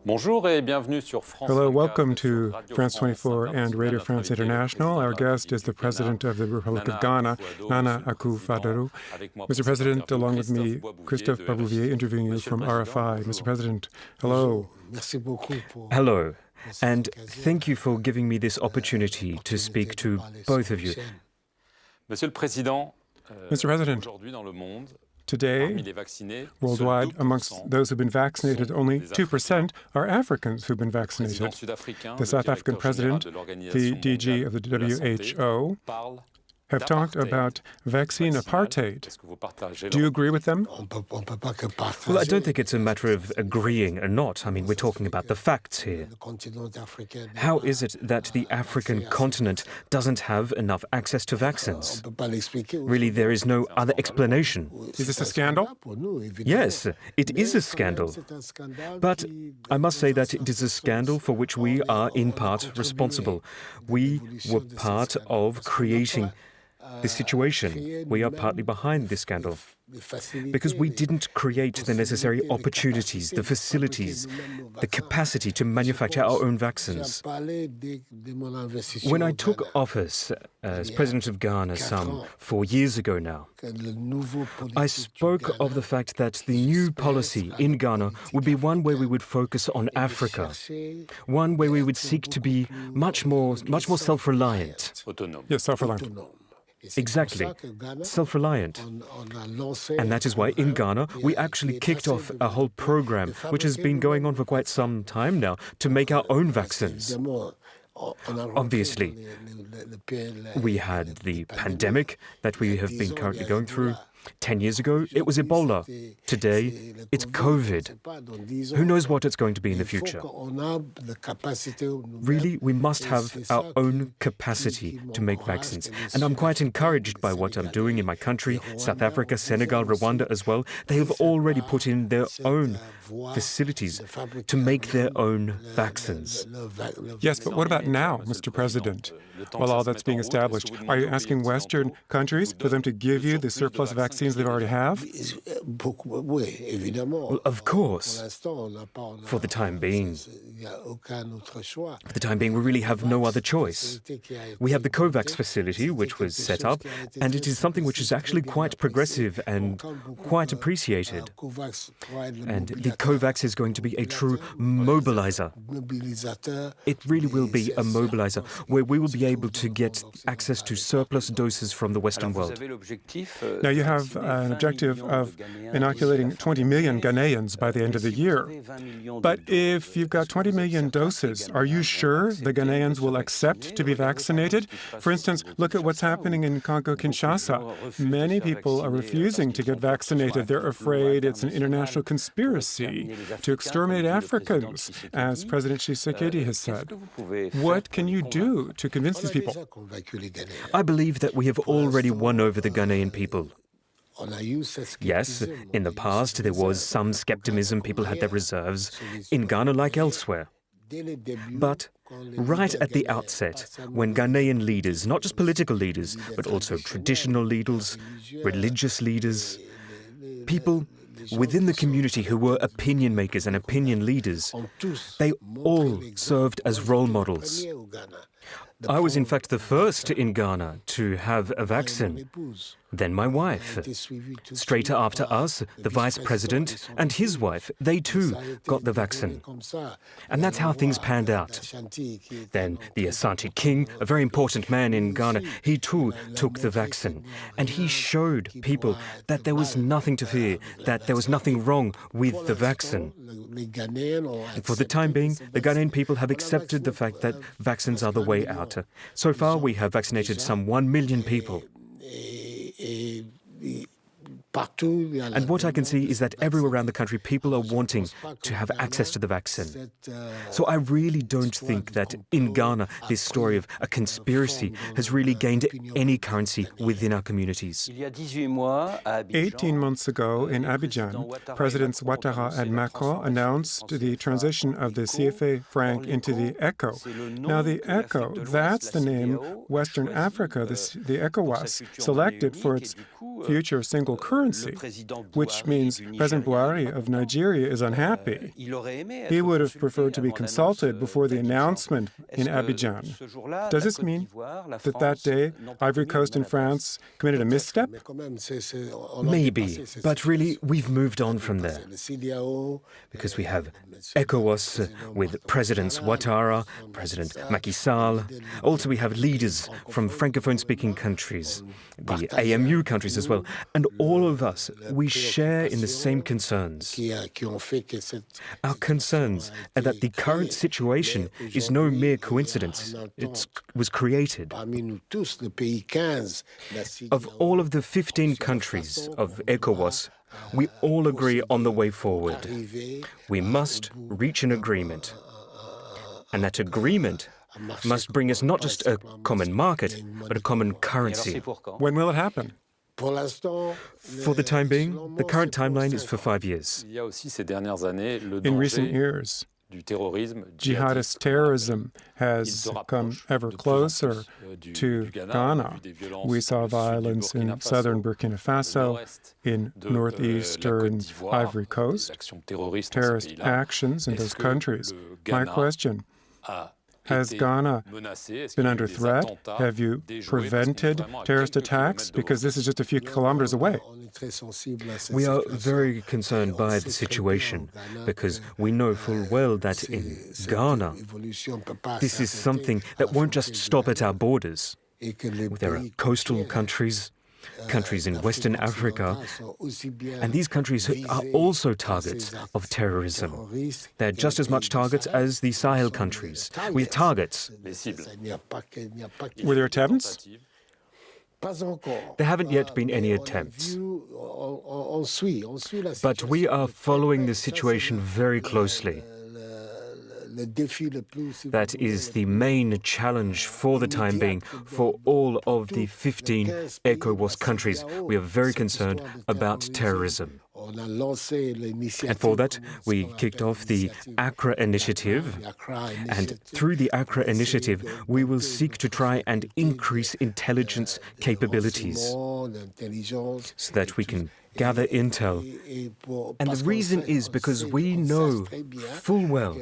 Hello, welcome to France 24 and Radio France International. Our guest is the President of the Republic of Ghana, Nana Akufo-Addo. Mr. President, along with me, Christophe Babouvier, interviewing you from RFI. Mr. President, hello. Hello, and thank you for giving me this opportunity to speak to both of you. Mr. President, today, worldwide, amongst those who've been vaccinated, only 2% are Africans who've been vaccinated. The South African president, the DG of the WHO, have talked about vaccine apartheid. Do you agree with them? Well, I don't think it's a matter of agreeing or not. I mean, we're talking about the facts here. How is it that the African continent doesn't have enough access to vaccines? Really, there is no other explanation. Is this a scandal? Yes, it is a scandal. But I must say that it is a scandal for which we are in part responsible. We were part of creating this situation. We are partly behind this scandal because we didn't create the necessary opportunities, the facilities, the capacity to manufacture our own vaccines. When I took office as President of Ghana some 4 years ago now, I spoke of the fact that the new policy in Ghana would be one where we would focus on Africa, one where we would seek to be much more self-reliant. Yes, self-reliant. Exactly, self-reliant. And that is why in Ghana we actually kicked off a whole program, which has been going on for quite some time now, to make our own vaccines. Obviously, we had the pandemic that we have been currently going through. 10 years ago, it was Ebola. Today, it's COVID. Who knows what it's going to be in the future? Really, we must have our own capacity to make vaccines. And I'm quite encouraged by what I'm doing in my country, South Africa, Senegal, Rwanda as well. They have already put in their own facilities to make their own vaccines. Yes, but what about now, Mr. President? While all that's being established, are you asking Western countries for them to give you the surplus vaccines they already have? Well, of course. For the time being. For the time being, we really have no other choice. We have the COVAX facility, which was set up, and it is something which is actually quite progressive and quite appreciated. And the COVAX is going to be a true mobilizer. It really will be a mobilizer, where we will be able to get access to surplus doses from the Western world. Now, you have an objective of inoculating 20 million Ghanaians by the end of the year. But if you've got 20 million doses, are you sure the Ghanaians will accept to be vaccinated? For instance, look at what's happening in Congo-Kinshasa. Many people are refusing to get vaccinated. They're afraid it's an international conspiracy to exterminate Africans, as President Tshisekedi has said. What can you do to convince these people? I believe that we have already won over the Ghanaian people. Yes, in the past there was some skepticism, people had their reserves, in Ghana like elsewhere. But right at the outset, when Ghanaian leaders, not just political leaders, but also traditional leaders, religious leaders, people within the community who were opinion makers and opinion leaders, they all served as role models. I was in fact the first in Ghana to have a vaccine. Then my wife. Straight after us, the vice president and his wife, they too got the vaccine. And that's how things panned out. Then the Asante King, a very important man in Ghana, he too took the vaccine. And he showed people that there was nothing to fear, that there was nothing wrong with the vaccine. And for the time being, the Ghanaian people have accepted the fact that vaccines are the way out. So far, we have vaccinated some 1 million people. And what I can see is that everywhere around the country, people are wanting to have access to the vaccine. So I really don't think that in Ghana, this story of a conspiracy has really gained any currency within our communities. 18 months ago in Abidjan, Presidents Ouattara and Macron announced the transition of the CFA franc into the ECO. Now, the ECO, that's the name Western Africa, the ECOWAS, selected for its future single currency, which means President Buhari of Nigeria is unhappy. He would have preferred to be consulted before the announcement in Abidjan. Does this mean that that day Ivory Coast and France committed a misstep? Maybe, but really we've moved on from there. Because we have ECOWAS with Presidents Ouattara, President Macky Sall. Also we have leaders from Francophone-speaking countries, the AMU countries as well. And all of us, we share in the same concerns. Our concerns are that the current situation is no mere coincidence. It was created. Of all of the 15 countries of ECOWAS, we all agree on the way forward. We must reach an agreement. And that agreement must bring us not just a common market, but a common currency. When will it happen? For the time being, the current timeline is for 5 years. In recent years, jihadist terrorism has come ever closer to Ghana. We saw violence in southern Burkina Faso, in northeastern Ivory Coast, terrorist actions in those countries. My question: has Ghana been under threat? Have you prevented terrorist attacks? Because this is just a few kilometers away. We are very concerned by the situation because we know full well that in Ghana, this is something that won't just stop at our borders. There are coastal countries, countries in Western Africa, and these countries are also targets of terrorism. They're just as much targets as the Sahel countries. We're targets. Were there attempts? There haven't yet been any attempts. But we are following the situation very closely. That is the main challenge for the time being for all of the 15 ECOWAS countries. We are very concerned about terrorism. And for that, we kicked off the Accra Initiative. And through the Accra Initiative, we will seek to try and increase intelligence capabilities so that we can gather intel. And the reason is because we know full well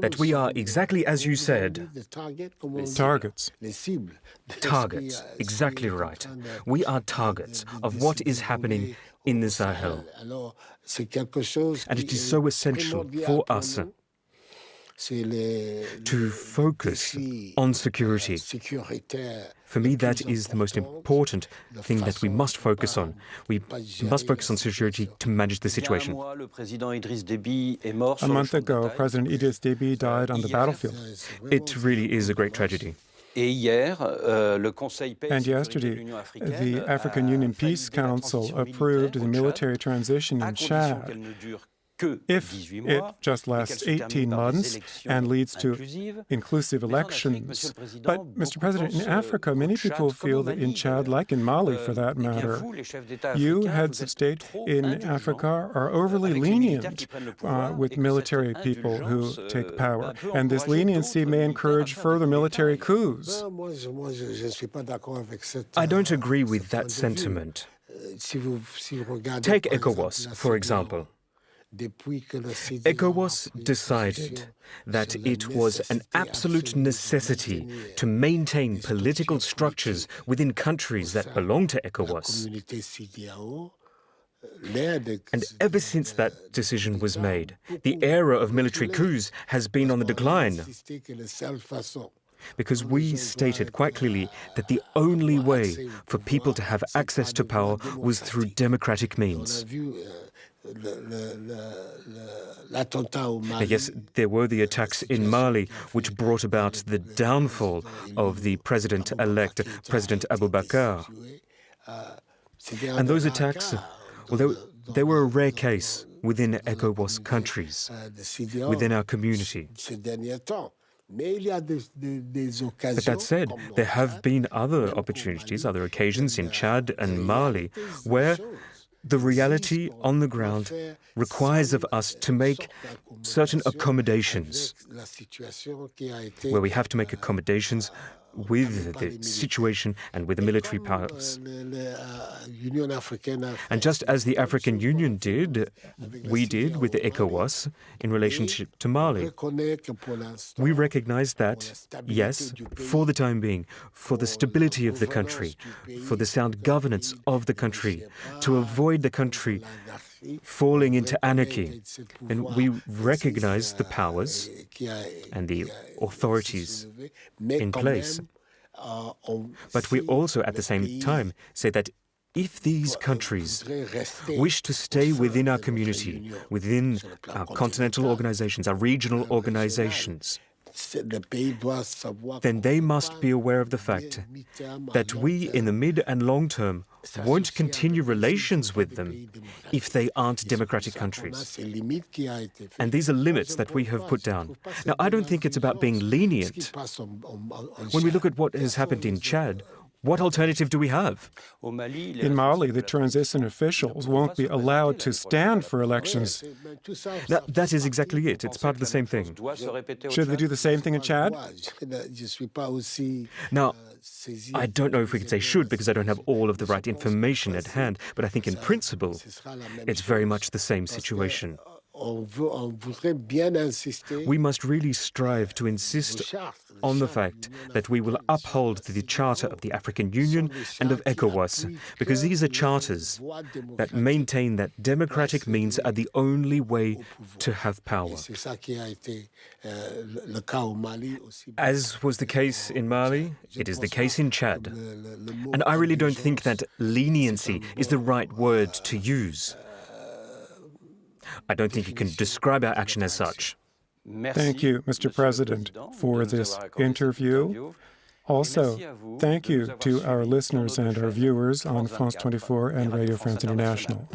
that we are, exactly as you said, Targets. targets. Exactly right. We are targets of what is happening in the Sahel. And it is so essential for us to focus on security. For me, that is the most important thing that we must focus on. We must focus on security to manage the situation. A month ago, President Idriss Déby died on the battlefield. It really is a great tragedy. And yesterday, the African Union Peace Council approved the military transition in Chad. If it just lasts 18 months and leads to inclusive elections. But, Mr. President, in Africa, many people feel that in Chad, like in Mali for that matter, you, heads of state in Africa, are overly lenient with military people who take power. And this leniency may encourage further military coups. I don't agree with that sentiment. Take ECOWAS, for example. ECOWAS decided that it was an absolute necessity to maintain political structures within countries that belong to ECOWAS. And ever since that decision was made, the era of military coups has been on the decline. Because we stated quite clearly that the only way for people to have access to power was through democratic means. Yes, there were the attacks in Mali which brought about the downfall of the president-elect, President Abubakar. And those attacks, well, they were a rare case within ECOWAS countries, within our community. But that said, there have been other opportunities, other occasions in Chad and Mali where the reality on the ground requires of us to make certain accommodations, where we have to make accommodations with the situation and with the military powers. And just as the African Union did, we did with the ECOWAS in relationship to Mali. We recognize that, yes, for the time being, for the stability of the country, for the sound governance of the country, to avoid the country falling into anarchy, and we recognize the powers and the authorities in place. But we also, at the same time, say that if these countries wish to stay within our community, within our continental organizations, our regional organizations, then they must be aware of the fact that we, in the mid and long term, won't continue relations with them if they aren't democratic countries. And these are limits that we have put down. Now, I don't think it's about being lenient. When we look at what has happened in Chad, what alternative do we have? In Mali, the transition officials won't be allowed to stand for elections. That is exactly it. It's part of the same thing. Should they do the same thing in Chad? Now, I don't know if we could say should because I don't have all of the right information at hand, but I think in principle, it's very much the same situation. We must really strive to insist on the fact that we will uphold the Charter of the African Union and of ECOWAS, because these are charters that maintain that democratic means are the only way to have power. As was the case in Mali, it is the case in Chad. And I really don't think that leniency is the right word to use. I don't think you can describe our action as such. Thank you, Mr. President, for this interview. Also, thank you to our listeners and our viewers on France 24 and Radio France International.